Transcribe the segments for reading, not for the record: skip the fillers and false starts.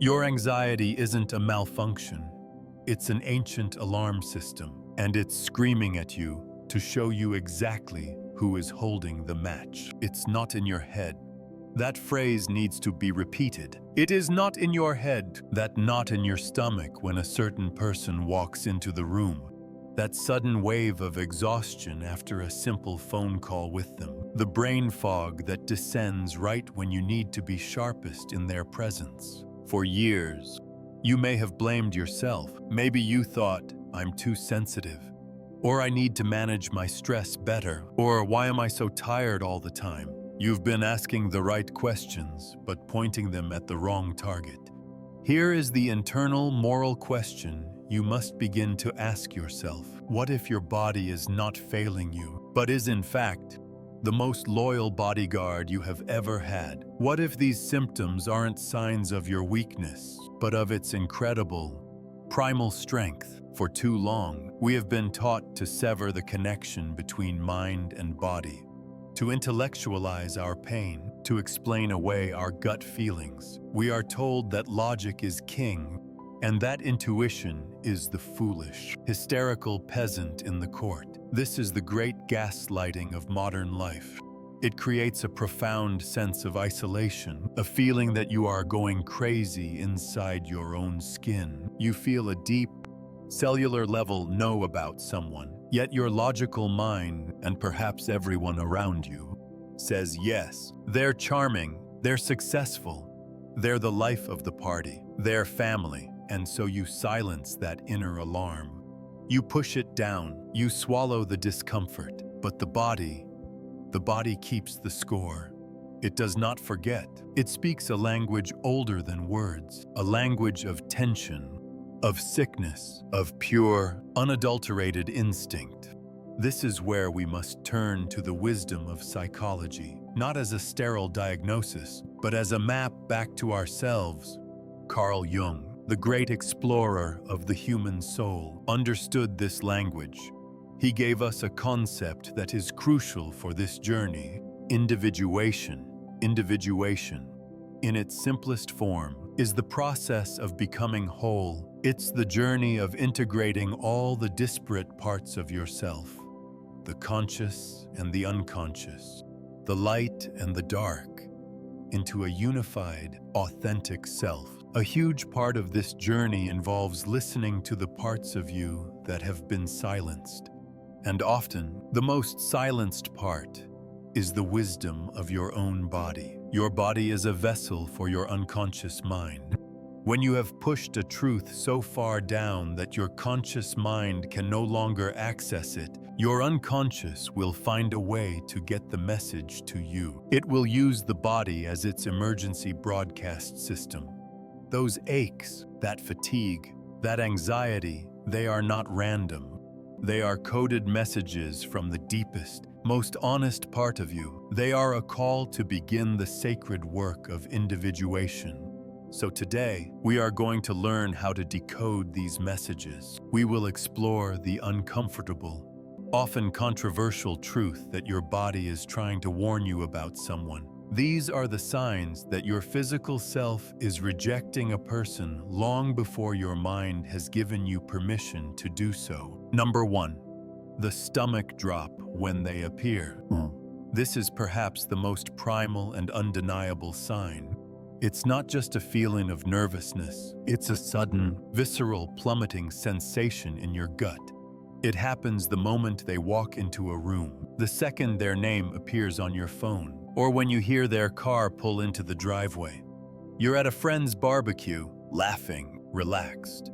Your anxiety isn't a malfunction. It's an ancient alarm system, and it's screaming at you to show you exactly who is holding the match. It's not in your head. That phrase needs to be repeated. It is not in your head, that knot in your stomach when a certain person walks into the room, that sudden wave of exhaustion after a simple phone call with them, the brain fog that descends right when you need to be sharpest in their presence. For years, you may have blamed yourself. Maybe you thought, I'm too sensitive, or I need to manage my stress better, or why am I so tired all the time? You've been asking the right questions, but pointing them at the wrong target. Here is the internal moral question you must begin to ask yourself. What if your body is not failing you, but is in fact the most loyal bodyguard you have ever had? What if these symptoms aren't signs of your weakness, but of its incredible, primal strength? For too long, we have been taught to sever the connection between mind and body, to intellectualize our pain, to explain away our gut feelings. We are told that logic is king, and that intuition is the foolish, hysterical peasant in the court. This is the great gaslighting of modern life. It creates a profound sense of isolation, a feeling that you are going crazy inside your own skin. You feel a deep, cellular level know about someone, yet your logical mind, and perhaps everyone around you, says yes, they're charming, they're successful, they're the life of the party, they're family, and so you silence that inner alarm. You push it down, you swallow the discomfort, but the body keeps the score. It does not forget. It speaks a language older than words, a language of tension, of sickness, of pure, unadulterated instinct. This is where we must turn to the wisdom of psychology, not as a sterile diagnosis, but as a map back to ourselves. Carl Jung, the great explorer of the human soul, understood this language. He gave us a concept that is crucial for this journey: individuation. Individuation, in its simplest form, is the process of becoming whole. It's the journey of integrating all the disparate parts of yourself, the conscious and the unconscious, the light and the dark, into a unified, authentic self. A huge part of this journey involves listening to the parts of you that have been silenced. And often, the most silenced part is the wisdom of your own body. Your body is a vessel for your unconscious mind. When you have pushed a truth so far down that your conscious mind can no longer access it, your unconscious will find a way to get the message to you. It will use the body as its emergency broadcast system. Those aches, that fatigue, that anxiety, they are not random. They are coded messages from the deepest, most honest part of you. They are a call to begin the sacred work of individuation. So today, we are going to learn how to decode these messages. We will explore the uncomfortable, often controversial truth that your body is trying to warn you about someone. These are the signs that your physical self is rejecting a person long before your mind has given you permission to do so. Number 1. The stomach drop when they appear. This is perhaps the most primal and undeniable sign. It's not just a feeling of nervousness, it's a sudden, visceral, plummeting sensation in your gut. It happens the moment they walk into a room, the second their name appears on your phone, or when you hear their car pull into the driveway. You're at a friend's barbecue, laughing, relaxed.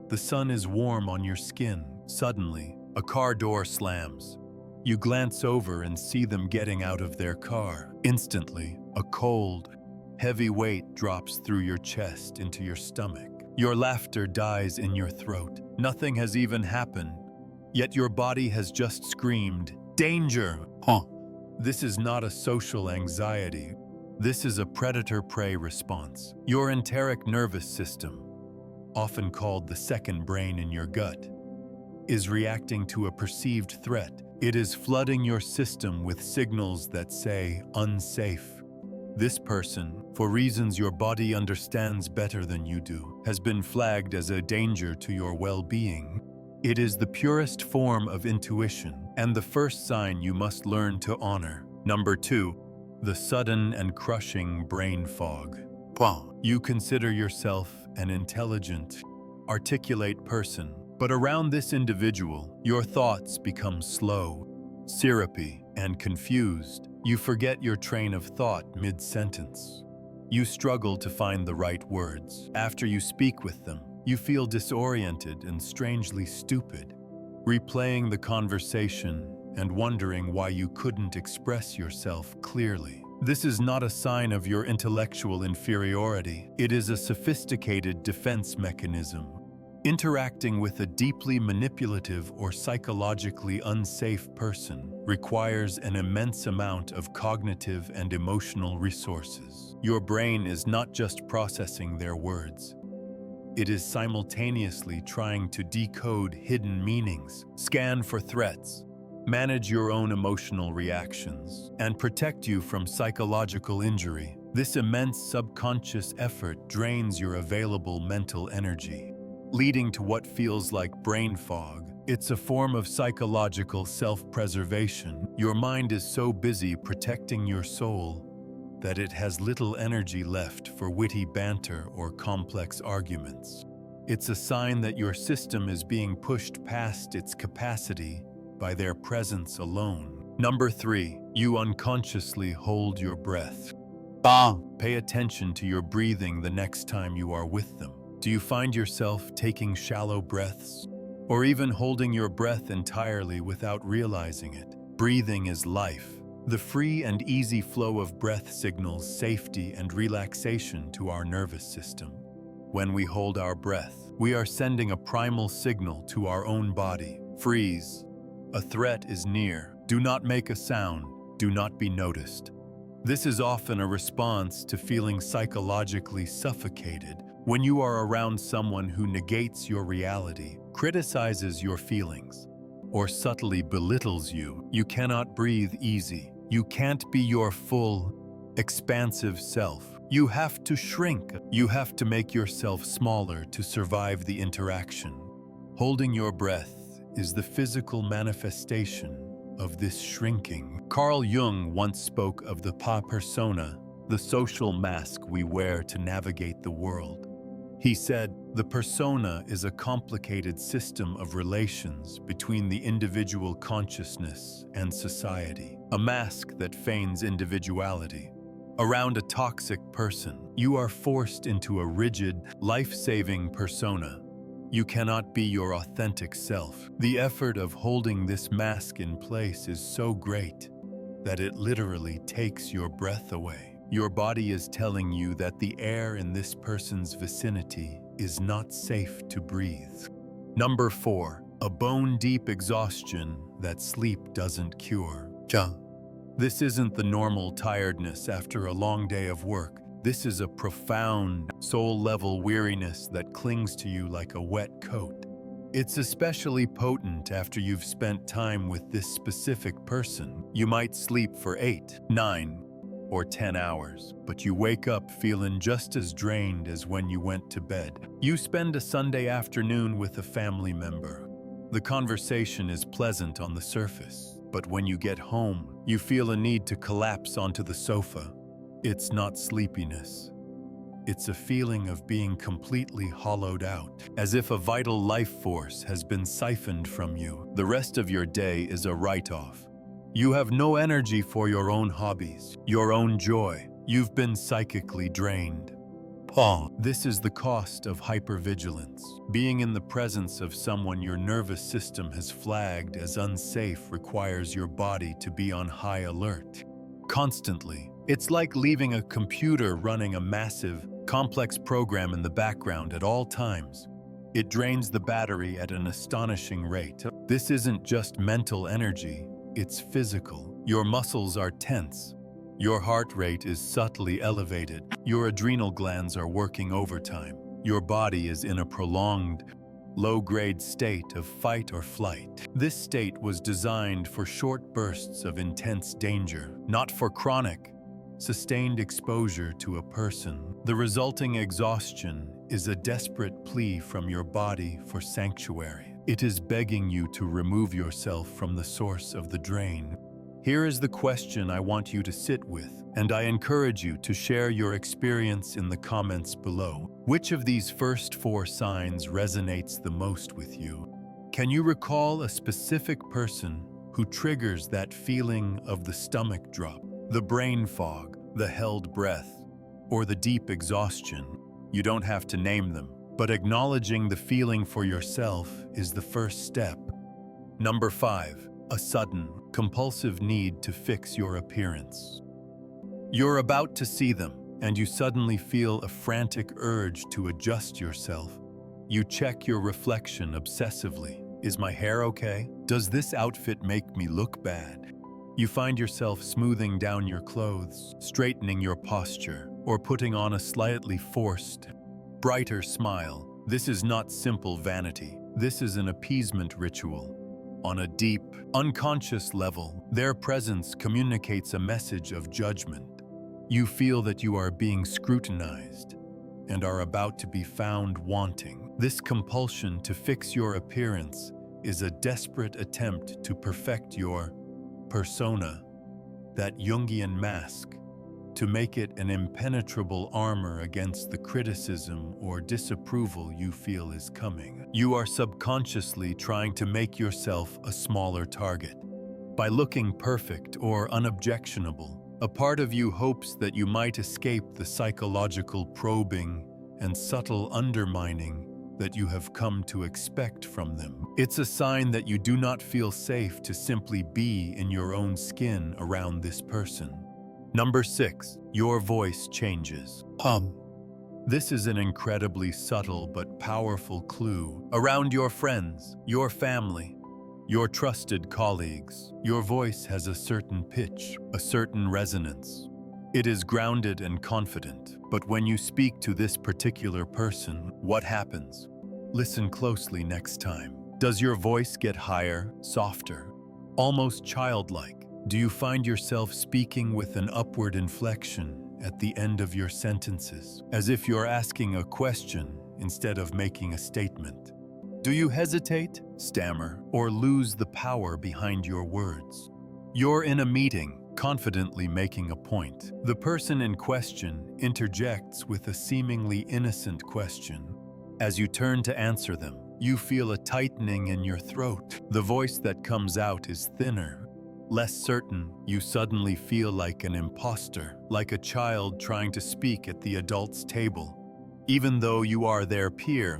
The sun is warm on your skin. Suddenly, a car door slams. You glance over and see them getting out of their car. Instantly, a cold, heavy weight drops through your chest into your stomach. Your laughter dies in your throat. Nothing has even happened, yet your body has just screamed, "Danger!" This is not a social anxiety. This is a predator-prey response. Your enteric nervous system, often called the second brain in your gut, is reacting to a perceived threat. It is flooding your system with signals that say, unsafe, This person, for reasons your body understands better than you do, has been flagged as a danger to your well-being. It is the purest form of intuition and the first sign you must learn to honor. Number 2, the sudden and crushing brain fog. You consider yourself an intelligent, articulate person, but around this individual, your thoughts become slow, syrupy, and confused. You forget your train of thought mid-sentence. You struggle to find the right words. After you speak with them, you feel disoriented and strangely stupid, replaying the conversation and wondering why you couldn't express yourself clearly. This is not a sign of your intellectual inferiority. It is a sophisticated defense mechanism. Interacting with a deeply manipulative or psychologically unsafe person requires an immense amount of cognitive and emotional resources. Your brain is not just processing their words. It is simultaneously trying to decode hidden meanings, scan for threats, manage your own emotional reactions, and protect you from psychological injury. This immense subconscious effort drains your available mental energy, leading to what feels like brain fog. It's a form of psychological self-preservation. Your mind is so busy protecting your soul that it has little energy left for witty banter or complex arguments. It's a sign that your system is being pushed past its capacity by their presence alone. Number 3, you unconsciously hold your breath. Pay attention to your breathing the next time you are with them. Do you find yourself taking shallow breaths, or even holding your breath entirely without realizing it? Breathing is life. The free and easy flow of breath signals safety and relaxation to our nervous system. When we hold our breath, we are sending a primal signal to our own body. Freeze. A threat is near. Do not make a sound. Do not be noticed. This is often a response to feeling psychologically suffocated. When you are around someone who negates your reality, criticizes your feelings, or subtly belittles you, you cannot breathe easy. You can't be your full, expansive self. You have to shrink. You have to make yourself smaller to survive the interaction. Holding your breath is the physical manifestation of this shrinking. Carl Jung once spoke of the persona, the social mask we wear to navigate the world. He said, the persona is a complicated system of relations between the individual consciousness and society, a mask that feigns individuality. Around a toxic person, you are forced into a rigid, life-saving persona. You cannot be your authentic self. The effort of holding this mask in place is so great that it literally takes your breath away. Your body is telling you that the air in this person's vicinity is not safe to breathe. Number 4, a bone-deep exhaustion that sleep doesn't cure. This isn't the normal tiredness after a long day of work. This is a profound, soul-level weariness that clings to you like a wet coat. It's especially potent after you've spent time with this specific person. You might sleep for 8, 9, or 10 hours, but you wake up feeling just as drained as when you went to bed. You spend a Sunday afternoon with a family member. The conversation is pleasant on the surface, but when you get home, you feel a need to collapse onto the sofa. It's not sleepiness. It's a feeling of being completely hollowed out, as if a vital life force has been siphoned from you. The rest of your day is a write-off. You have no energy for your own hobbies, your own joy. You've been psychically drained. This is the cost of hypervigilance. Being in the presence of someone your nervous system has flagged as unsafe requires your body to be on high alert. Constantly. It's like leaving a computer running a massive, complex program in the background at all times. It drains the battery at an astonishing rate. This isn't just mental energy, it's physical. Your muscles are tense. Your heart rate is subtly elevated. Your adrenal glands are working overtime. Your body is in a prolonged, low-grade state of fight or flight. This state was designed for short bursts of intense danger, not for chronic, sustained exposure to a person. The resulting exhaustion is a desperate plea from your body for sanctuary. It is begging you to remove yourself from the source of the drain. Here is the question I want you to sit with, and I encourage you to share your experience in the comments below. Which of these first 4 signs resonates the most with you? Can you recall a specific person who triggers that feeling of the stomach drop, the brain fog, the held breath, or the deep exhaustion? You don't have to name them, but acknowledging the feeling for yourself is the first step. Number 5. A sudden, compulsive need to fix your appearance. You're about to see them, and you suddenly feel a frantic urge to adjust yourself. You check your reflection obsessively. Is my hair okay? Does this outfit make me look bad? You find yourself smoothing down your clothes, straightening your posture, or putting on a slightly forced, brighter smile. This is not simple vanity. This is an appeasement ritual. On a deep, unconscious level, their presence communicates a message of judgment. You feel that you are being scrutinized and are about to be found wanting. This compulsion to fix your appearance is a desperate attempt to perfect your persona, that Jungian mask, to make it an impenetrable armor against the criticism or disapproval you feel is coming. You are subconsciously trying to make yourself a smaller target. By looking perfect or unobjectionable, a part of you hopes that you might escape the psychological probing and subtle undermining that you have come to expect from them. It's a sign that you do not feel safe to simply be in your own skin around this person. Number 6. Your voice changes. This is an incredibly subtle but powerful clue. Around your friends, your family, your trusted colleagues, your voice has a certain pitch, a certain resonance. It is grounded and confident, but when you speak to this particular person, what happens? Listen closely next time. Does your voice get higher, softer, almost childlike? Do you find yourself speaking with an upward inflection at the end of your sentences, as if you're asking a question instead of making a statement? Do you hesitate, stammer, or lose the power behind your words? You're in a meeting, confidently making a point. The person in question interjects with a seemingly innocent question. As you turn to answer them, you feel a tightening in your throat. The voice that comes out is thinner, less certain. You suddenly feel like an imposter, like a child trying to speak at the adult's table, even though you are their peer.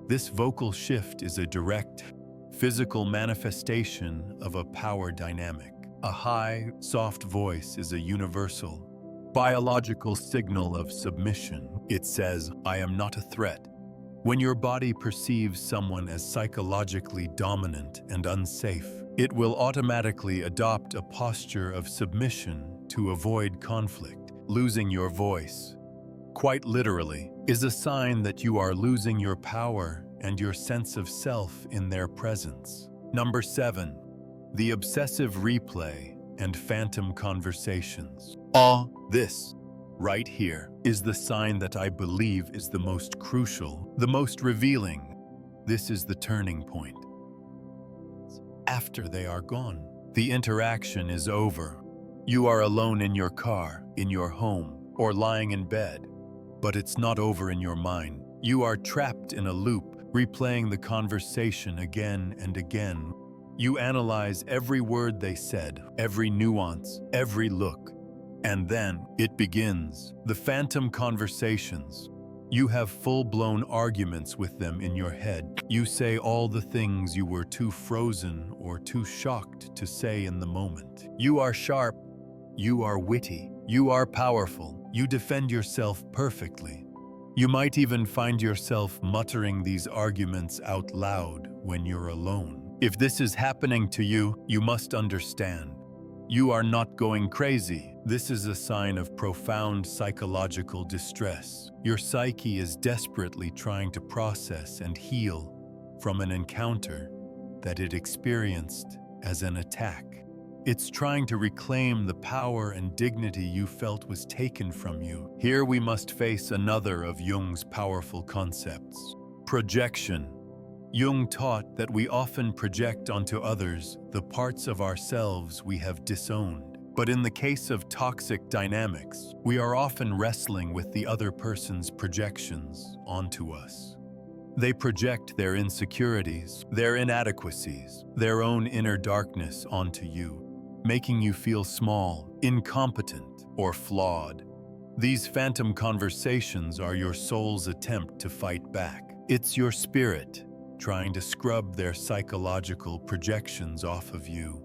This vocal shift is a direct, physical manifestation of a power dynamic. A high, soft voice is a universal, biological signal of submission. It says, "I am not a threat." When your body perceives someone as psychologically dominant and unsafe, it will automatically adopt a posture of submission to avoid conflict. Losing your voice, quite literally, is a sign that you are losing your power and your sense of self in their presence. Number 7. The obsessive replay and phantom conversations. This, right here, is the sign that I believe is the most crucial, the most revealing. This is the turning point. After they are gone, the interaction is over. You are alone in your car, in your home, or lying in bed. But it's not over in your mind. You are trapped in a loop, replaying the conversation again and again. You analyze every word they said, every nuance, every look. And then it begins. The phantom conversations. You have full-blown arguments with them in your head. You say all the things you were too frozen or too shocked to say in the moment. You are sharp. You are witty. You are powerful. You defend yourself perfectly. You might even find yourself muttering these arguments out loud when you're alone. If this is happening to you, you must understand. You are not going crazy. This is a sign of profound psychological distress. Your psyche is desperately trying to process and heal from an encounter that it experienced as an attack. It's trying to reclaim the power and dignity you felt was taken from you. Here we must face another of Jung's powerful concepts: projection. Jung taught that we often project onto others the parts of ourselves we have disowned. But in the case of toxic dynamics, we are often wrestling with the other person's projections onto us. They project their insecurities, their inadequacies, their own inner darkness onto you, making you feel small, incompetent, or flawed. These phantom conversations are your soul's attempt to fight back. It's your spirit trying to scrub their psychological projections off of you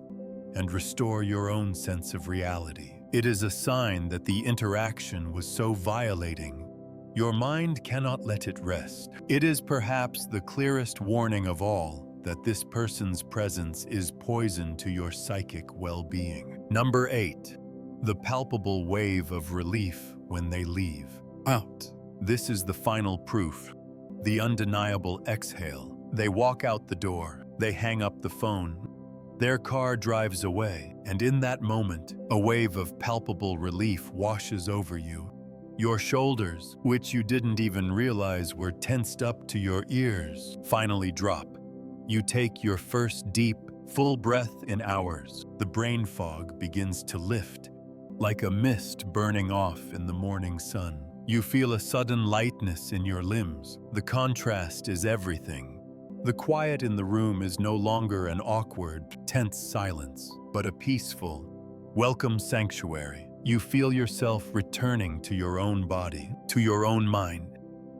and restore your own sense of reality. It is a sign that the interaction was so violating, your mind cannot let it rest. It is perhaps the clearest warning of all that this person's presence is poison to your psychic well-being. Number 8. The palpable wave of relief when they leave. Out. This is the final proof. The undeniable exhale. They walk out the door. They hang up the phone. Their car drives away, and in that moment, a wave of palpable relief washes over you. Your shoulders, which you didn't even realize were tensed up to your ears, finally drop. You take your first deep, full breath in hours. The brain fog begins to lift, like a mist burning off in the morning sun. You feel a sudden lightness in your limbs. The contrast is everything. The quiet in the room is no longer an awkward, tense silence, but a peaceful, welcome sanctuary. You feel yourself returning to your own body, to your own mind.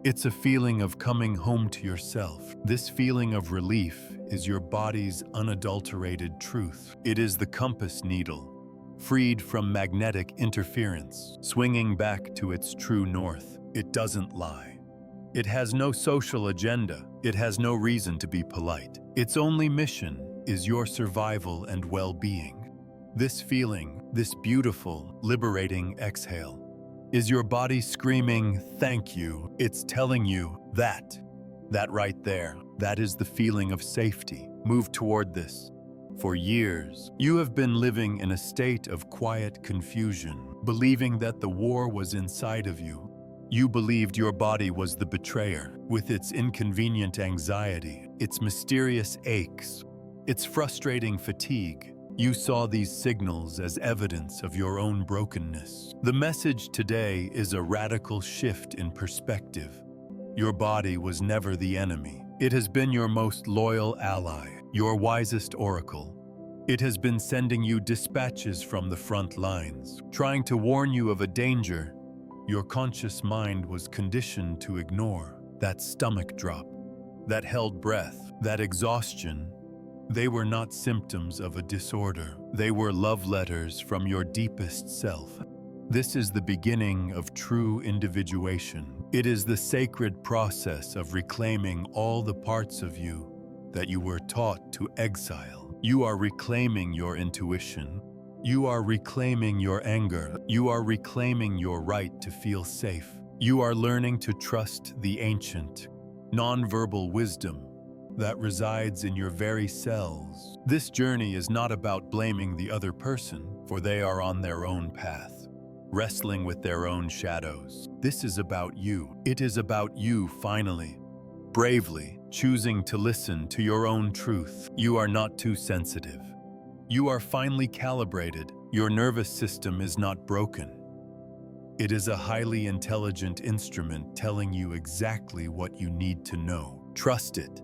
It's a feeling of coming home to yourself. This feeling of relief is your body's unadulterated truth. It is the compass needle, freed from magnetic interference, swinging back to its true north. It doesn't lie. It has no social agenda. It has no reason to be polite. Its only mission is your survival and well-being. This feeling, this beautiful, liberating exhale, is your body screaming, "Thank you." It's telling you that right there, that is the feeling of safety. Move toward this. For years, you have been living in a state of quiet confusion, believing that the war was inside of you. You believed your body was the betrayer, with its inconvenient anxiety, its mysterious aches, its frustrating fatigue. You saw these signals as evidence of your own brokenness. The message today is a radical shift in perspective. Your body was never the enemy. It has been your most loyal ally, your wisest oracle. It has been sending you dispatches from the front lines, trying to warn you of a danger your conscious mind was conditioned to ignore. That stomach drop, that held breath, that exhaustion, they were not symptoms of a disorder. They were love letters from your deepest self. This is the beginning of true individuation. It is the sacred process of reclaiming all the parts of you that you were taught to exile. You are reclaiming your intuition. You are reclaiming your anger. You are reclaiming your right to feel safe. You are learning to trust the ancient, nonverbal wisdom that resides in your very cells. This journey is not about blaming the other person, for they are on their own path, wrestling with their own shadows. This is about you. It is about you finally, bravely choosing to listen to your own truth. You are not too sensitive. You are finely calibrated. Your nervous system is not broken. It is a highly intelligent instrument telling you exactly what you need to know. Trust it.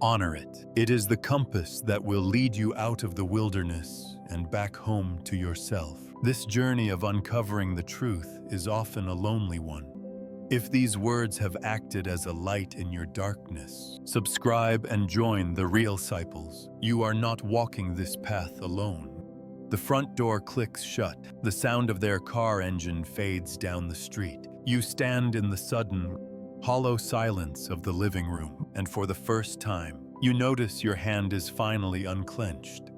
Honor it. It is the compass that will lead you out of the wilderness and back home to yourself. This journey of uncovering the truth is often a lonely one. If these words have acted as a light in your darkness, subscribe and join the Real Disciples. You are not walking this path alone. The front door clicks shut. The sound of their car engine fades down the street. You stand in the sudden, hollow silence of the living room, and for the first time, you notice your hand is finally unclenched.